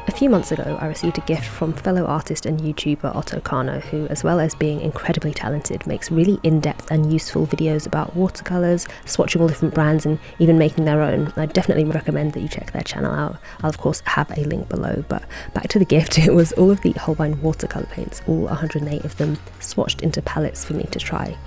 A few months ago, I received a gift from fellow artist and YouTuber Otto Kano, who, as well as being incredibly talented, makes really in-depth and useful videos about watercolours, swatching all different brands and even making their own. I definitely recommend that you check their channel out. I'll of course have a link below, but back to the gift. It was all of the Holbein watercolour paints, all 108 of them, swatched into palettes for me to try.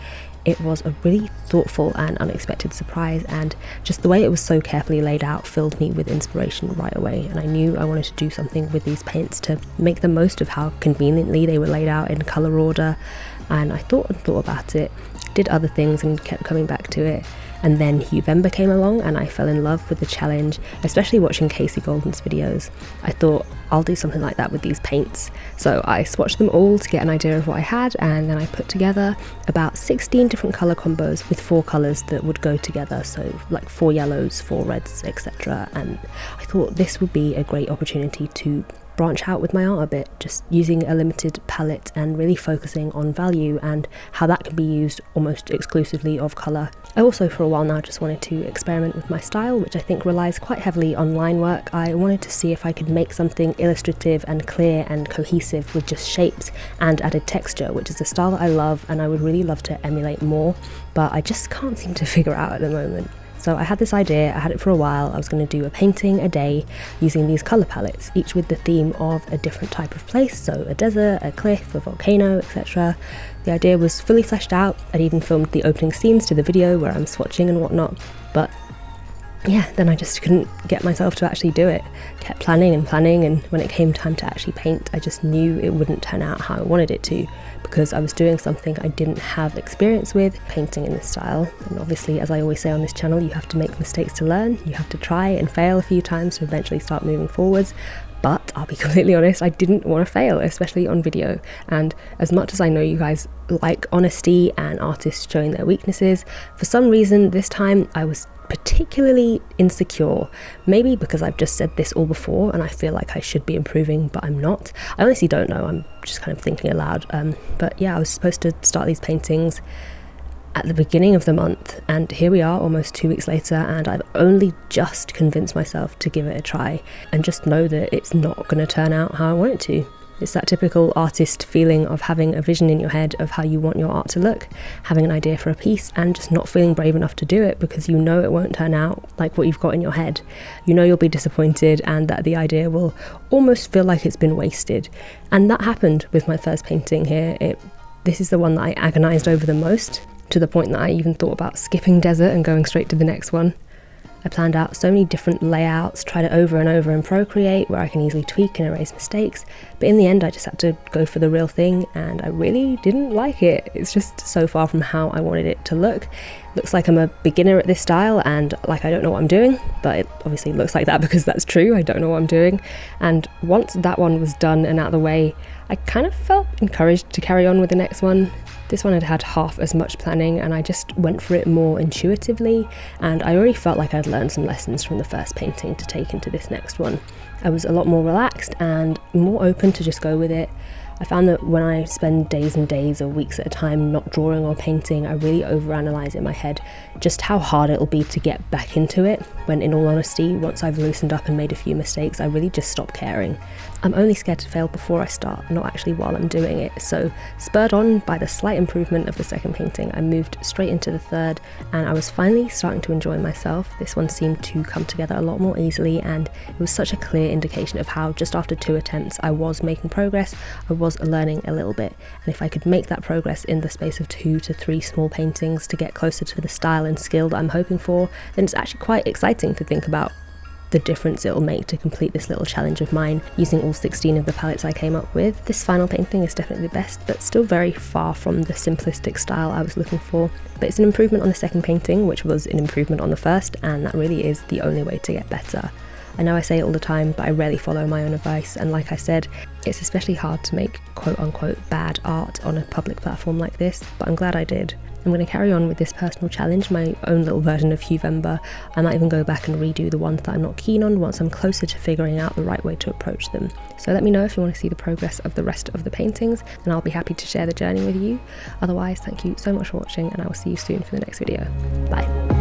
It was a really thoughtful and unexpected surprise, and just the way it was so carefully laid out filled me with inspiration right away, and I knew I wanted to do something with these paints to make the most of how conveniently they were laid out in colour order. And I thought about it, did other things and kept coming back to it. And then Huevember came along and I fell in love with the challenge, especially watching Casey Golden's videos. I thought I'll do something like that with these paints. So I swatched them all to get an idea of what I had, and then I put together about 16 different colour combos with 4 colours that would go together, so like 4 yellows, 4 reds, etc. And I thought this would be a great opportunity to branch out with my art a bit, just using a limited palette and really focusing on value and how that can be used almost exclusively of colour. I also for a while now just wanted to experiment with my style, which I think relies quite heavily on line work. I wanted to see if I could make something illustrative and clear and cohesive with just shapes and added texture, which is a style that I love and I would really love to emulate more, but I just can't seem to figure out at the moment. So I had this idea, I had it for a while. I was going to do a painting a day using these colour palettes, each with the theme of a different type of place, so a desert, a cliff, a volcano, etc. The idea was fully fleshed out. I'd even filmed the opening scenes to the video where I'm swatching and whatnot, but yeah, then I just couldn't get myself to actually do it. Kept planning, and when it came time to actually paint, I just knew it wouldn't turn out how I wanted it to, because I was doing something I didn't have experience with, painting in this style. And obviously, as I always say on this channel, you have to make mistakes to learn. You have to try and fail a few times to eventually start moving forwards. But I'll be completely honest, I didn't want to fail, especially on video. And as much as I know you guys like honesty and artists showing their weaknesses, for some reason this time I was particularly insecure. Maybe because I've just said this all before and I feel like I should be improving, but I'm not. I honestly don't know, I'm just kind of thinking aloud. But yeah, I was supposed to start these paintings at the beginning of the month, and here we are almost 2 weeks later, and I've only just convinced myself to give it a try and just know that it's not going to turn out how I want it to. It's that typical artist feeling of having a vision in your head of how you want your art to look, having an idea for a piece and just not feeling brave enough to do it because you know it won't turn out like what you've got in your head. You know you'll be disappointed and that the idea will almost feel like it's been wasted. And that happened with my first painting here. This is the one that I agonised over the most, to the point that I even thought about skipping desert and going straight to the next one. I planned out so many different layouts, tried it over and over in Procreate where I can easily tweak and erase mistakes, but in the end I just had to go for the real thing and I really didn't like it. It's just so far from how I wanted it to look. Looks like I'm a beginner at this style and like I don't know what I'm doing, but it obviously looks like that because that's true, I don't know what I'm doing. And once that one was done and out of the way, I kind of felt encouraged to carry on with the next one. This one had had half as much planning and I just went for it more intuitively, and I already felt like I'd learned some lessons from the first painting to take into this next one. I was a lot more relaxed and more open to just go with it. I found that when I spend days and days or weeks at a time not drawing or painting, I really overanalyze in my head just how hard it'll be to get back into it, when in all honesty, once I've loosened up and made a few mistakes, I really just stop caring. I'm only scared to fail before I start, not actually while I'm doing it. So spurred on by the slight improvement of the second painting, I moved straight into the third and I was finally starting to enjoy myself. This one seemed to come together a lot more easily and it was such a clear indication of how just after 2 attempts I was making progress, I was learning a little bit, and if I could make that progress in the space of 2 to 3 small paintings to get closer to the style and skill that I'm hoping for, then it's actually quite exciting to think about the difference it'll make to complete this little challenge of mine using all 16 of the palettes I came up with. This final painting is definitely the best, but still very far from the simplistic style I was looking for. But it's an improvement on the second painting, which was an improvement on the first, and that really is the only way to get better. I know I say it all the time, but I rarely follow my own advice, and like I said, it's especially hard to make quote-unquote bad art on a public platform like this, but I'm glad I did. I'm going to carry on with this personal challenge, my own little version of Huevember. I might even go back and redo the ones that I'm not keen on once I'm closer to figuring out the right way to approach them. So let me know if you want to see the progress of the rest of the paintings, and I'll be happy to share the journey with you. Otherwise, thank you so much for watching, and I will see you soon for the next video. Bye.